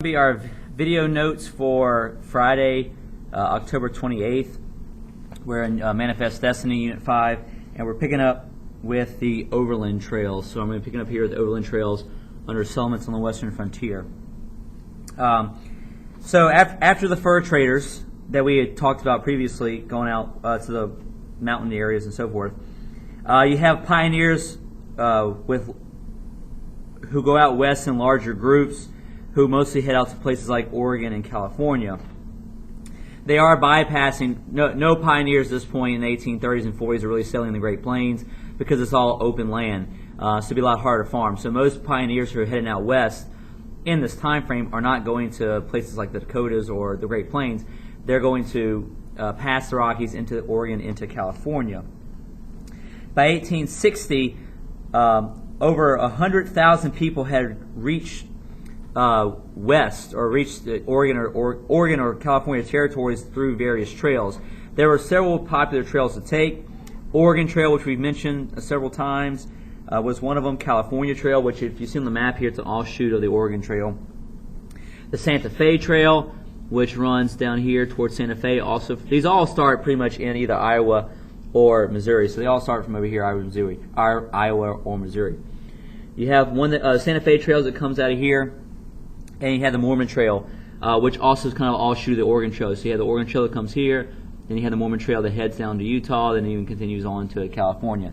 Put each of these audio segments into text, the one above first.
Be our video notes for Friday, October 28th. We're in Manifest Destiny Unit 5, and we're picking up with the Overland Trails. So I'm going to be picking up here with the Overland Trails under settlements on the western frontier. So after the fur traders that we had talked about previously, going out to the mountain areas and so forth, you have pioneers who go out west in larger groups, who mostly head out to places like Oregon and California. They are bypassing, no pioneers at this point in the 1830s and 40s are really settling the Great Plains because it's all open land, so it'd be a lot harder to farm. So most pioneers who are heading out west in this time frame are not going to places like the Dakotas or the Great Plains. They're going to pass the Rockies into Oregon, into California. By 1860, over 100,000 people had reached west, or reached the Oregon or California territories through various trails. There were several popular trails to take. Oregon Trail, which we've mentioned several times, was one of them. California Trail, which if you see on the map here, it's an offshoot of the Oregon Trail. The Santa Fe Trail, which runs down here towards Santa Fe. Also, these all start pretty much in either Iowa or Missouri. So they all start from over here, Iowa or Missouri. You have one that Santa Fe Trails that comes out of here. And you have the Mormon Trail, which also is kind of all shoot of the Oregon Trail. So you have the Oregon Trail that comes here, then you have the Mormon Trail that heads down to Utah, then even continues on to California.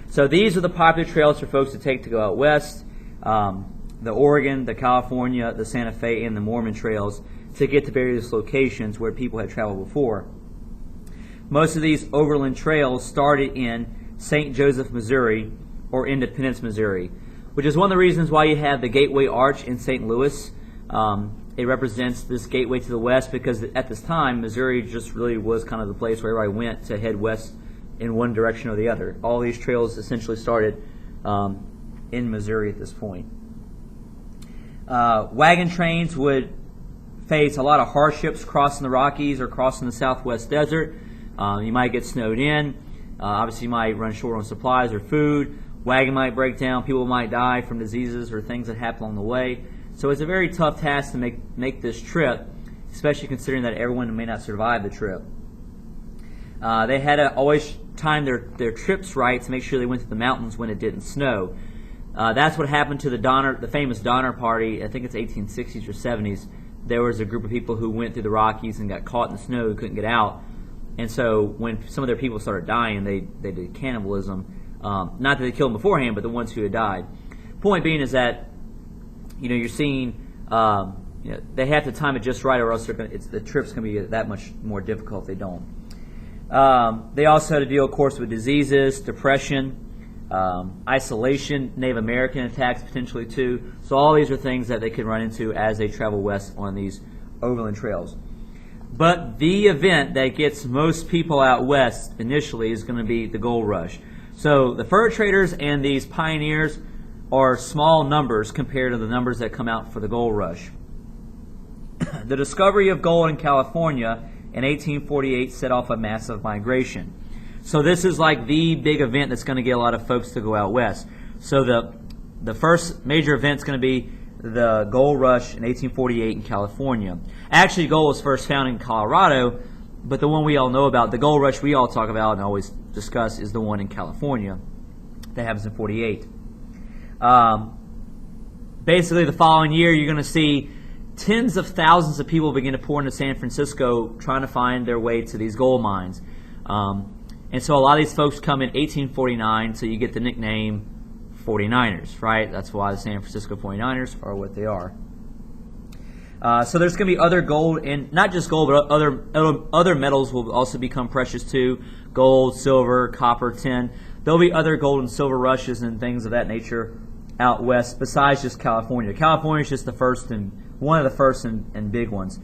So these are the popular trails for folks to take to go out west. The Oregon, the California, the Santa Fe, and the Mormon Trails to get to various locations where people had traveled before. Most of these overland trails started in St. Joseph, Missouri, or Independence, Missouri, which is one of the reasons why you have the Gateway Arch in St. Louis. It represents this gateway to the west because at this time, Missouri just really was kind of the place where everybody went to head west in one direction or the other. All these trails essentially started in Missouri at this point. Wagon trains would face a lot of hardships crossing the Rockies or crossing the Southwest desert. You might get snowed in. Obviously, you might run short on supplies or food. Wagon might break down. People might die from diseases or things that happen along the way. So it's a very tough task to make this trip, especially considering that everyone may not survive the trip. They had to always time their trips right to make sure they went to the mountains when it didn't snow. That's what happened to the famous Donner Party. I think it's 1860s or 70s. There was a group of people who went through the Rockies and got caught in the snow who couldn't get out. And so when some of their people started dying, they did cannibalism. Not that they killed them beforehand, but the ones who had died. Point being is that you're seeing they have to time it just right, or else the trip's going to be that much more difficult if they don't. They also had to deal, of course, with diseases, depression, isolation, Native American attacks potentially too. So all these are things that they could run into as they travel west on these overland trails. But the event that gets most people out west initially is going to be the gold rush. So the fur traders and these pioneers are small numbers compared to the numbers that come out for the gold rush. The discovery of gold in California in 1848 set off a massive migration. So this is like the big event that's going to get a lot of folks to go out west. So the first major event is going to be the gold rush in 1848 in California. Actually, gold was first found in Colorado, but the one we all know about, the gold rush we all talk about and always discuss, is the one in California that happens in 48. Basically, the following year, you're going to see tens of thousands of people begin to pour into San Francisco trying to find their way to these gold mines. And so a lot of these folks come in 1849, so you get the nickname 49ers, right? That's why the San Francisco 49ers are what they are. So there's going to be other gold, and not just gold, but other metals will also become precious too. Gold, silver, copper, tin. There'll be other gold and silver rushes and things of that nature out west besides just California. California is just one of the first and big ones.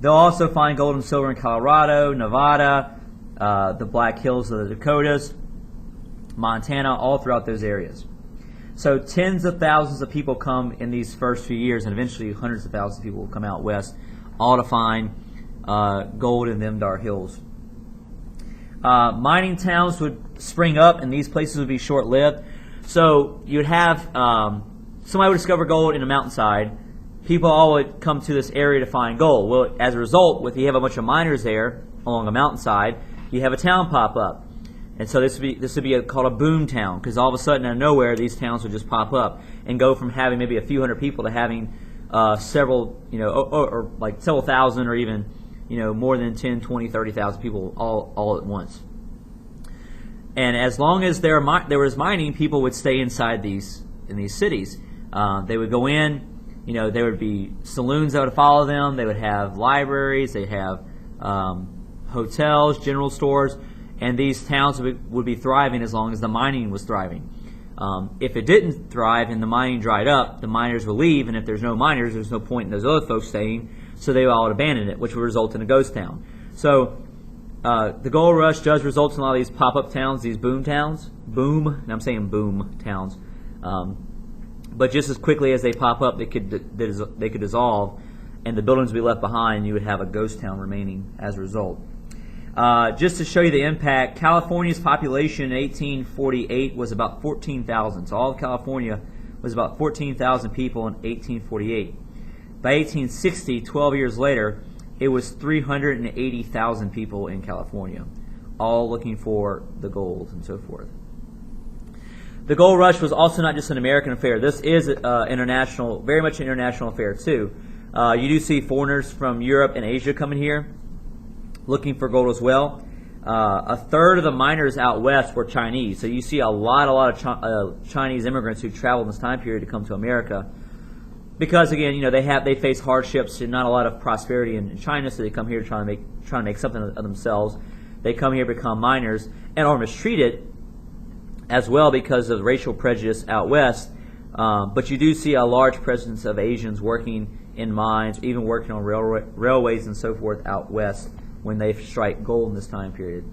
They'll also find gold and silver in Colorado, Nevada, the Black Hills of the Dakotas, Montana, all throughout those areas. So tens of thousands of people come in these first few years, and eventually hundreds of thousands of people will come out west, all to find gold in them dar hills. Mining towns would spring up, and these places would be short-lived. So you'd have somebody would discover gold in a mountainside, people all would come to this area to find gold. Well, as a result, if you have a bunch of miners there along a mountainside, you have a town pop up. And so this would be called a boom town, because all of a sudden out of nowhere these towns would just pop up and go from having maybe a few hundred people to having several, or like several thousand, or even more than 10, 20, 30,000 people all at once. And as long as there was mining, people would stay inside in these cities. They would go in. There would be saloons that would follow them. They would have libraries. They'd have hotels, general stores. And these towns would be thriving as long as the mining was thriving. If it didn't thrive and the mining dried up, the miners would leave, and if there's no miners, there's no point in those other folks staying, so they all would abandon it, which would result in a ghost town. So the gold rush does result in a lot of these pop-up towns, these boom towns. And I'm saying boom towns. But just as quickly as they pop up, they could dissolve, and the buildings would be left behind, and you would have a ghost town remaining as a result. Just to show you the impact, California's population in 1848 was about 14,000. So all of California was about 14,000 people in 1848. By 1860, 12 years later, it was 380,000 people in California, all looking for the gold and so forth. The gold rush was also not just an American affair. This is international, very much an international affair too. You do see foreigners from Europe and Asia coming here, looking for gold as well. A third of the miners out west were Chinese, so you see a lot of Chinese immigrants who traveled in this time period to come to America, because again, they face hardships and not a lot of prosperity in China, so they come here trying to make something of themselves. They come here, become miners, and are mistreated as well because of racial prejudice out west. But you do see a large presence of Asians working in mines, even working on railways and so forth out west, when they strike gold in this time period.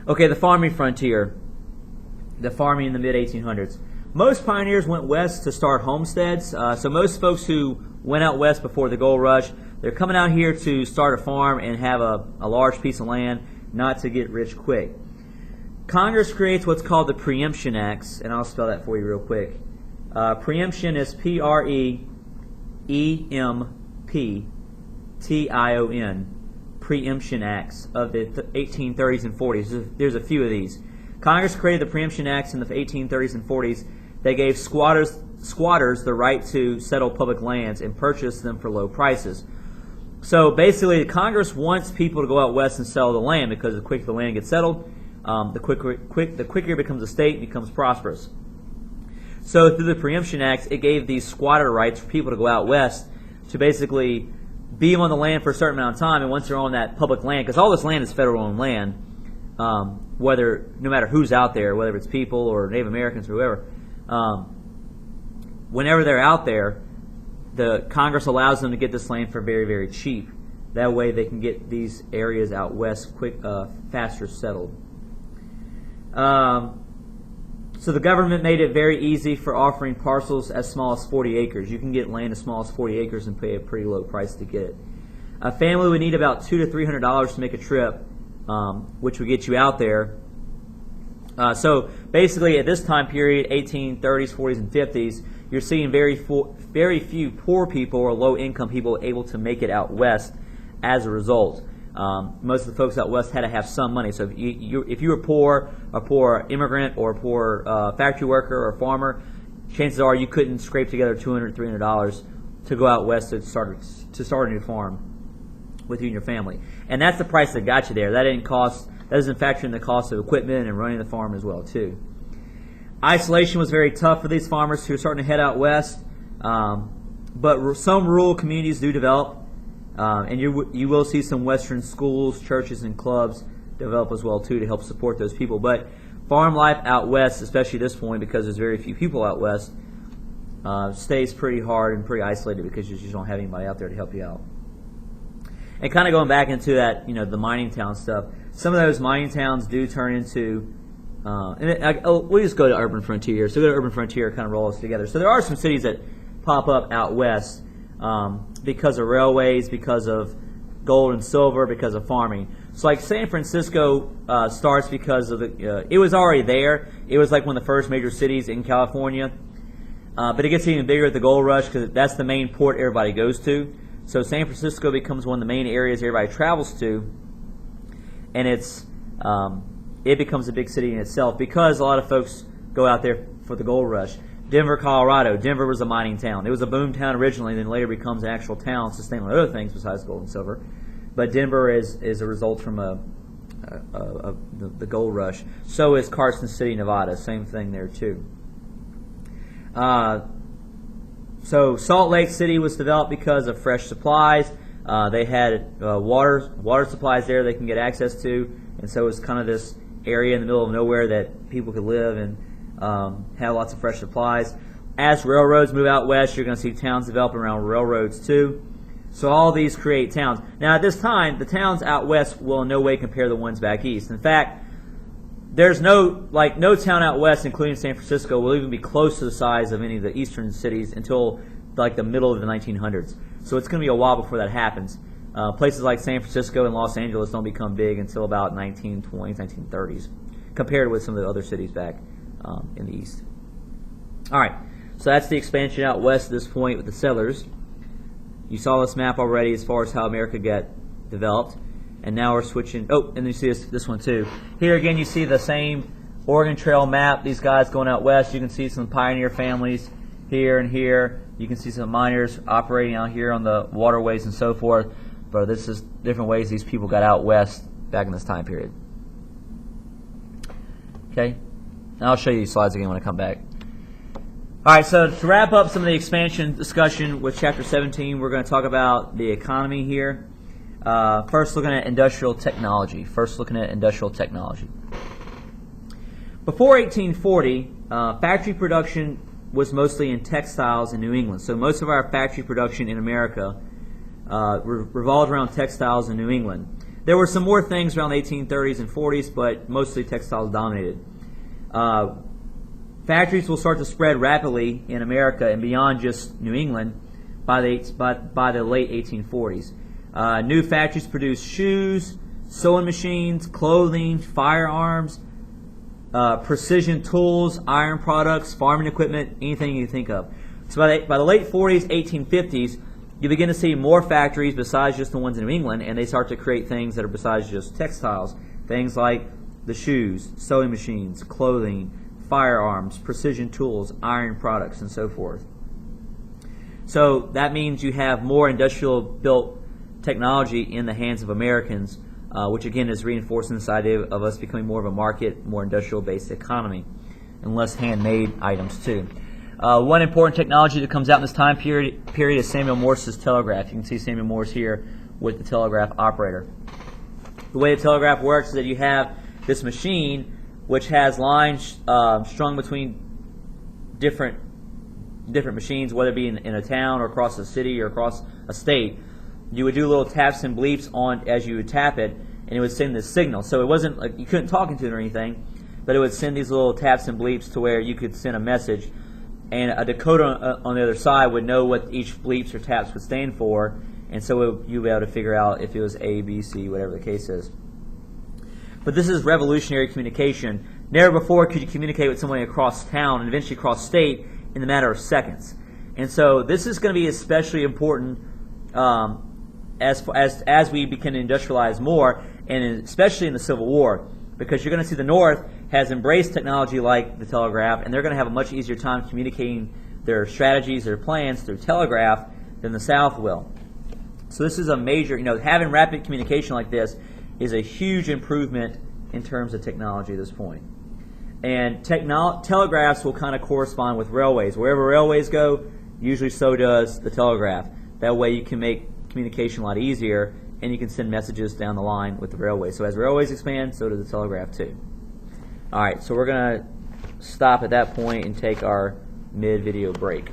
Okay, the farming frontier, the farming in the mid-1800s. Most pioneers went west to start homesteads. So most folks who went out west before the gold rush, they're coming out here to start a farm and have a large piece of land, not to get rich quick. Congress creates what's called the Preemption Acts, and I'll spell that for you real quick. Preemption is Preemption. Preemption Acts of the 1830s and 40s. There's a few of these. Congress created the Preemption Acts in the 1830s and 40s. They gave squatters the right to settle public lands and purchase them for low prices. So basically, Congress wants people to go out west and sell the land, because the quicker the land gets settled, the quicker it becomes a state and becomes prosperous. So through the Preemption Acts, it gave these squatter rights for people to go out west to basically be on the land for a certain amount of time, and once they're on that public land, because all this land is federal-owned land, no matter who's out there, whether it's people or Native Americans or whoever, whenever they're out there, the Congress allows them to get this land for very, very cheap. That way they can get these areas out west faster settled. So the government made it very easy for offering parcels as small as 40 acres. You can get land as small as 40 acres and pay a pretty low price to get it. A family would need about $200 to $300 to make a trip, which would get you out there. So basically, at this time period, 1830s, 40s, and 50s, you're seeing very few poor people or low-income people able to make it out west as a result. Most of the folks out west had to have some money. So if you were poor, a poor immigrant or a poor factory worker or farmer, chances are you couldn't scrape together $200, $300 to go out west to start a new farm with you and your family. And that's the price that got you there. That doesn't factor in the cost of equipment and running the farm as well too. Isolation was very tough for these farmers who were starting to head out west, but some rural communities do develop. And you will see some Western schools, churches, and clubs develop as well too to help support those people. But farm life out west, especially at this point, because there's very few people out west, stays pretty hard and pretty isolated because you just don't have anybody out there to help you out. And kind of going back into that, the mining town stuff. Some of those mining towns do turn into, we'll just go to urban frontier. So go to urban frontier, kind of roll us together. So there are some cities that pop up out west. Because of railways, because of gold and silver, because of farming. So like San Francisco starts because of it was already there. It was like one of the first major cities in California. But it gets even bigger at the gold rush because that's the main port everybody goes to. So San Francisco becomes one of the main areas everybody travels to, and it becomes a big city in itself because a lot of folks go out there for the gold rush. Denver, Colorado. Denver was a mining town. It was a boom town originally, then later becomes an actual town sustained on other things besides gold and silver. But Denver is a result from the gold rush. So is Carson City, Nevada. Same thing there too. So Salt Lake City was developed because of fresh supplies. They had water supplies there they can get access to, and so it's kind of this area in the middle of nowhere that people could live and have lots of fresh supplies. As railroads move out west, you're going to see towns develop around railroads too. So all these create towns. Now at this time, the towns out west will in no way compare to the ones back east. In fact, there's no town out west, including San Francisco, will even be close to the size of any of the eastern cities until like the middle of the 1900s. So it's going to be a while before that happens. Places like San Francisco and Los Angeles don't become big until about 1920s, 1930s, compared with some of the other cities back in the east. All right, so that's the expansion out west at this point with the settlers. You saw this map already as far as how America got developed. And now we're switching. Oh, and you see this one too. Here again, you see the same Oregon Trail map. These guys going out west. You can see some pioneer families here and here. You can see some miners operating out here on the waterways and so forth. But this is different ways these people got out west back in this time period. Okay, and I'll show you these slides again when I come back. All right, so to wrap up some of the expansion discussion with Chapter 17, we're going to talk about the economy here. First looking at industrial technology. Before 1840, factory production was mostly in textiles in New England. So most of our factory production in America revolved around textiles in New England. There were some more things around the 1830s and 40s, but mostly textiles dominated. Factories will start to spread rapidly in America and beyond just New England by the late 1840s. New factories produce shoes, sewing machines, clothing, firearms, precision tools, iron products, farming equipment, anything you think of. So by the late 40s, 1850s, you begin to see more factories besides just the ones in New England, and they start to create things that are besides just textiles. Things like the shoes, sewing machines, clothing, firearms, precision tools, iron products, and so forth. So that means you have more industrial-built technology in the hands of Americans, which again is reinforcing this idea of us becoming more of a market, more industrial-based economy, and less handmade items too. One important technology that comes out in this time period is Samuel Morse's telegraph. You can see Samuel Morse here with the telegraph operator. The way the telegraph works is that you have this machine which has lines strung between different machines, whether it be in a town or across a city or across a state. You would do little taps and bleeps on as you would tap it, and it would send this signal. So it wasn't like you couldn't talk into it or anything, but it would send these little taps and bleeps to where you could send a message, and a decoder on the other side would know what each bleeps or taps would stand for, and so you'd be able to figure out if it was A, B, C, whatever the case is. But this is revolutionary communication. Never before could you communicate with somebody across town and eventually across state in the matter of seconds. And so this is going to be especially important as we begin to industrialize more, and especially in the Civil War, because you're going to see the North has embraced technology like the telegraph, and they're going to have a much easier time communicating their strategies, their plans through telegraph than the South will. So this is a major, having rapid communication like this is a huge improvement in terms of technology at this point. And telegraphs will kind of correspond with railways. Wherever railways go, usually so does the telegraph. That way you can make communication a lot easier, and you can send messages down the line with the railway. So as railways expand, so does the telegraph too. All right, so we're going to stop at that point and take our mid-video break.